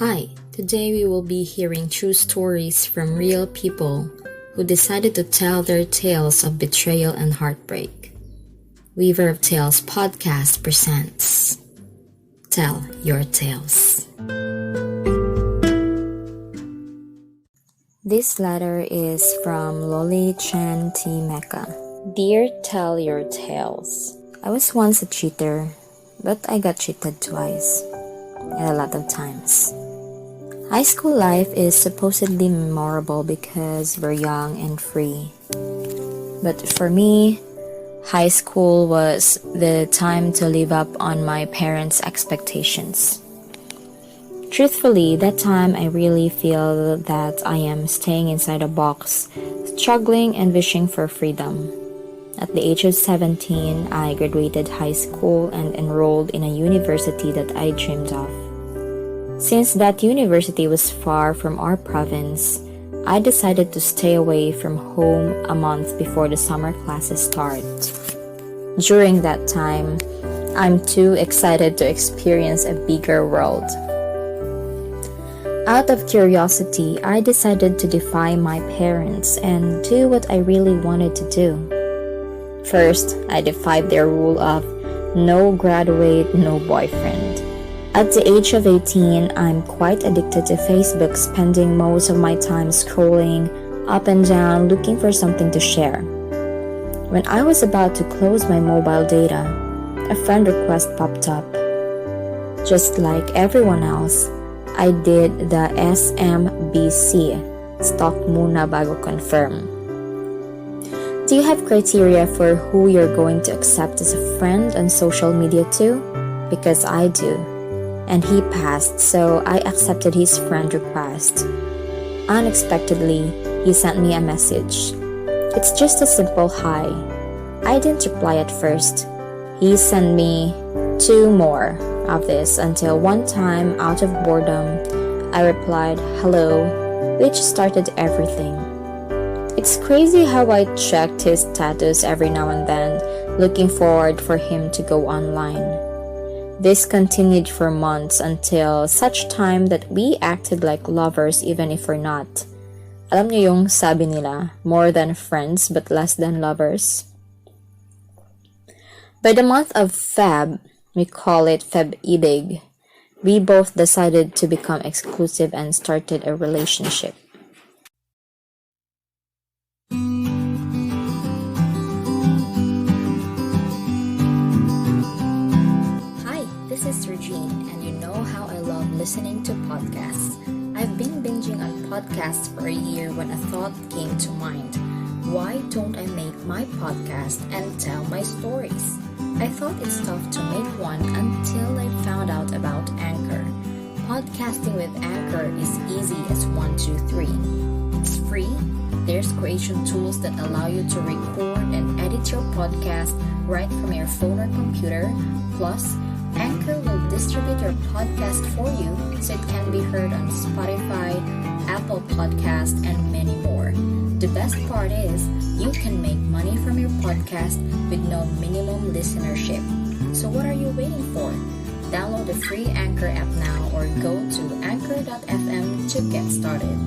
Hi, today we will be hearing true stories from real people who decided to tell their tales of betrayal and heartbreak. Weaver of Tales podcast presents Tell Your Tales. This letter is from Lolychen T. Meca. Dear Tell Your Tales. I was once a cheater, but I got cheated twice, and a lot of times. High school life is supposedly memorable because we're young and free. But for me, high school was the time to live up on my parents' expectations. Truthfully, that time I really feel that I am staying inside a box, struggling and wishing for freedom. At the age of 17, I graduated high school and enrolled in a university that I dreamed of. Since that university was far from our province, I decided to stay away from home a month before the summer classes start. During that time, I'm too excited to experience a bigger world. Out of curiosity, I decided to defy my parents and do what I really wanted to do. First, I defied their rule of no graduate, no boyfriend. At the age of 18, I'm quite addicted to Facebook, spending most of my time scrolling up and down looking for something to share. When I was about to close my mobile data, a friend request popped up. Just like everyone else, I did the SMBC, stalk muna bago confirm. Do you have criteria for who you're going to accept as a friend on social media too? Because I do. And he passed, so I accepted his friend request. Unexpectedly, he sent me a message. It's just a simple hi. I didn't reply at first. He sent me 2 more of this until one time, out of boredom, I replied, hello, which started everything. It's crazy how I checked his status every now and then, looking forward for him to go online. This continued for months until such time that we acted like lovers even if we're not. Alam niyo yung sabi nila, more than friends but less than lovers? By the month of Feb, we call it Feb-ibig, we both decided to become exclusive and started a relationship. This is Regine, and you know how I love listening to podcasts. I've been binging on podcasts for a year when a thought came to mind. Why don't I make my podcast and tell my stories? I thought it's tough to make one until I found out about Anchor. Podcasting with Anchor is easy as 1, 2, 3. It's free. There's creation tools that allow you to record and edit your podcast right from your phone or computer. Plus, Anchor will distribute your podcast for you so it can be heard on Spotify, Apple Podcasts, and many more. The best part is, you can make money from your podcast with no minimum listenership. So what are you waiting for? Download the free Anchor app now or go to anchor.fm to get started.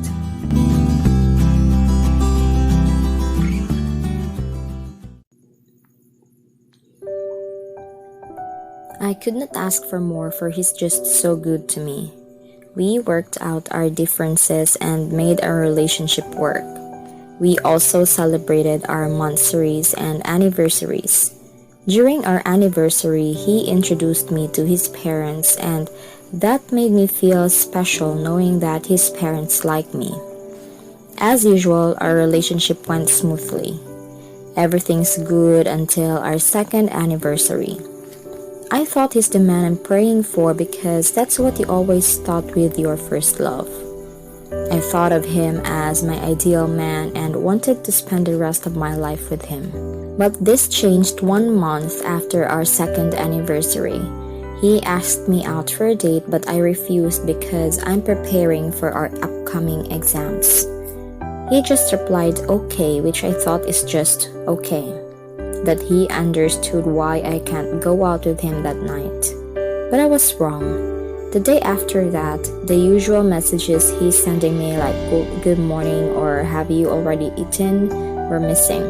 I could not ask for more, for he's just so good to me. We worked out our differences and made our relationship work. We also celebrated our monthsaries and anniversaries. During our anniversary, he introduced me to his parents, and that made me feel special knowing that his parents like me. As usual, our relationship went smoothly. Everything's good until our 2nd anniversary. I thought he's the man I'm praying for because that's what you always thought with your first love. I thought of him as my ideal man and wanted to spend the rest of my life with him. But this changed 1 month after our 2nd anniversary. He asked me out for a date, but I refused because I'm preparing for our upcoming exams. He just replied okay, which I thought is just okay. That he understood why I can't go out with him that night. But I was wrong. The day after that, the usual messages he's sending me like good morning or have you already eaten were missing.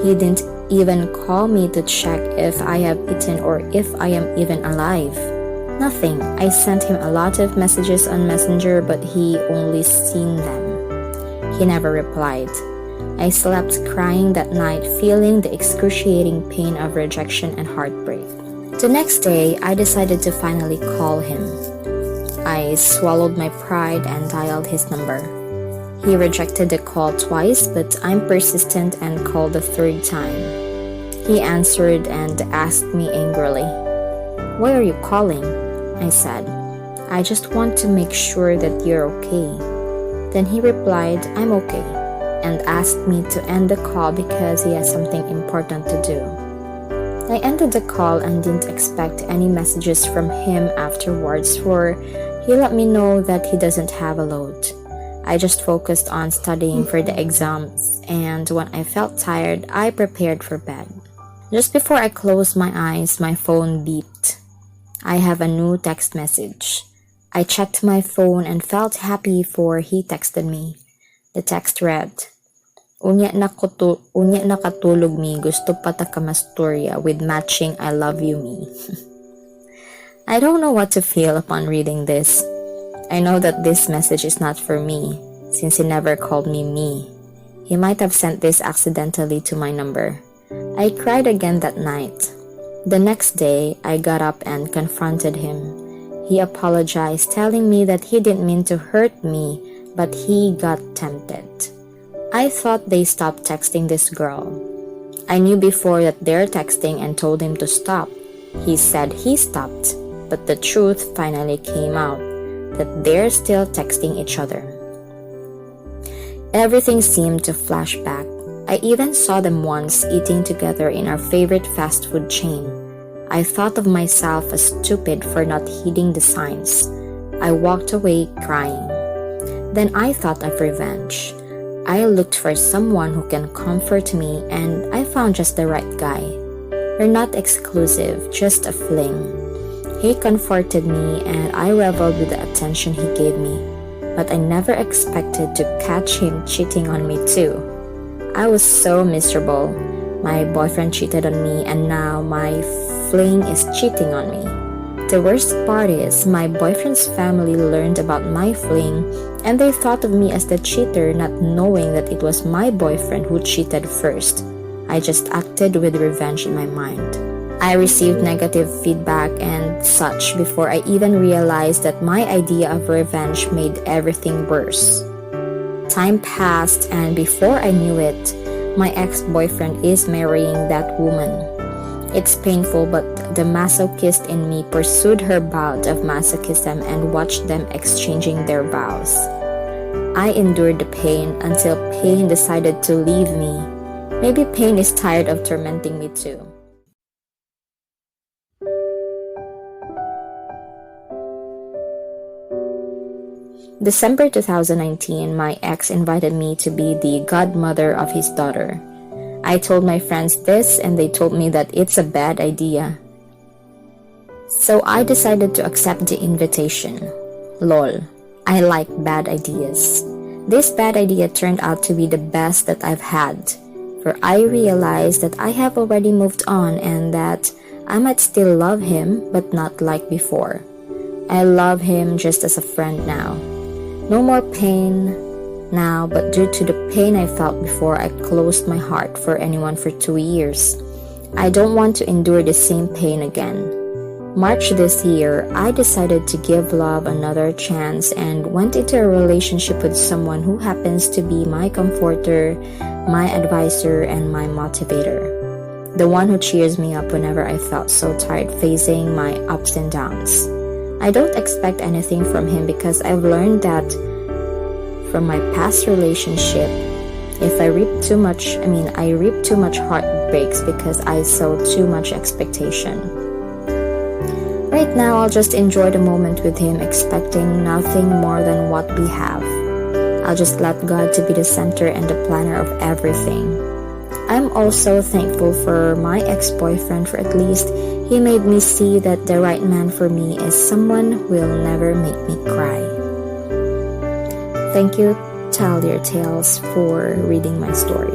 He didn't even call me to check if I have eaten or if I am even alive. Nothing. I sent him a lot of messages on Messenger, but he only seen them. He never replied. I slept crying that night, feeling the excruciating pain of rejection and heartbreak. The next day, I decided to finally call him. I swallowed my pride and dialed his number. He rejected the call twice, but I'm persistent and called the third time. He answered and asked me angrily, "Why are you calling?" I said, "I just want to make sure that you're okay." Then he replied, "I'm okay," and asked me to end the call because he has something important to do. I ended the call and didn't expect any messages from him afterwards, for he let me know that he doesn't have a load. I just focused on studying for the exams, and when I felt tired, I prepared for bed. Just before I closed my eyes, my phone beeped. I have a new text message. I checked my phone and felt happy for he texted me. The text read, Unya nakatulog mi, gusto pa ta ka masturya with matching I love you me." I don't know what to feel upon reading this. I know that this message is not for me, since he never called me. He might have sent this accidentally to my number. I cried again that night. The next day, I got up and confronted him. He apologized, telling me that he didn't mean to hurt me, but he got tempted. I thought they stopped texting this girl. I knew before that they're texting and told him to stop. He said he stopped, but the truth finally came out, that they're still texting each other. Everything seemed to flash back. I even saw them once eating together in our favorite fast food chain. I thought of myself as stupid for not heeding the signs. I walked away crying. Then I thought of revenge. I looked for someone who can comfort me, and I found just the right guy. We're not exclusive, just a fling. He comforted me, and I reveled with the attention he gave me. But I never expected to catch him cheating on me too. I was so miserable. My boyfriend cheated on me, and now my fling is cheating on me. The worst part is, my boyfriend's family learned about my fling, and they thought of me as the cheater, not knowing that it was my boyfriend who cheated first. I just acted with revenge in my mind. I received negative feedback and such before I even realized that my idea of revenge made everything worse. Time passed, and before I knew it, my ex-boyfriend is marrying that woman. It's painful, but the masochist in me pursued her bout of masochism and watched them exchanging their vows. I endured the pain until pain decided to leave me. Maybe pain is tired of tormenting me too. December 2019, my ex invited me to be the godmother of his daughter. I told my friends this, and they told me that it's a bad idea. So I decided to accept the invitation. Lol, I like bad ideas. This bad idea turned out to be the best that I've had, for I realized that I have already moved on and that I might still love him, but not like before. I love him just as a friend now. No more pain now, but due to the pain I felt before, I closed my heart for anyone for 2 years. I don't want to endure the same pain again. March this year, I decided to give love another chance and went into a relationship with someone who happens to be my comforter, my advisor, and my motivator. The one who cheers me up whenever I felt so tired facing my ups and downs. I don't expect anything from him because I've learned that from my past relationship, if I reap too much heartbreaks because I sow too much expectation. Right now, I'll just enjoy the moment with him, expecting nothing more than what we have. I'll just let God to be the center and the planner of everything. I'm also thankful for my ex-boyfriend, for at least he made me see that the right man for me is someone who will never make me cry. Thank you, Tell Your Tales, for reading my story.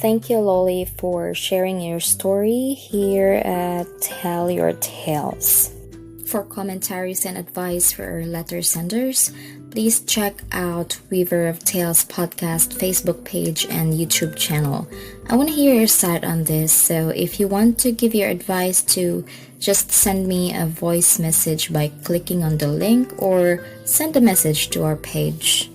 Thank you, Lolly, for sharing your story here at Tell Your Tales. For commentaries and advice for our letter senders, please check out Weaver of Tales podcast Facebook page and YouTube channel. I want to hear your side on this, so if you want to give your advice to, just send me a voice message by clicking on the link or send a message to our page.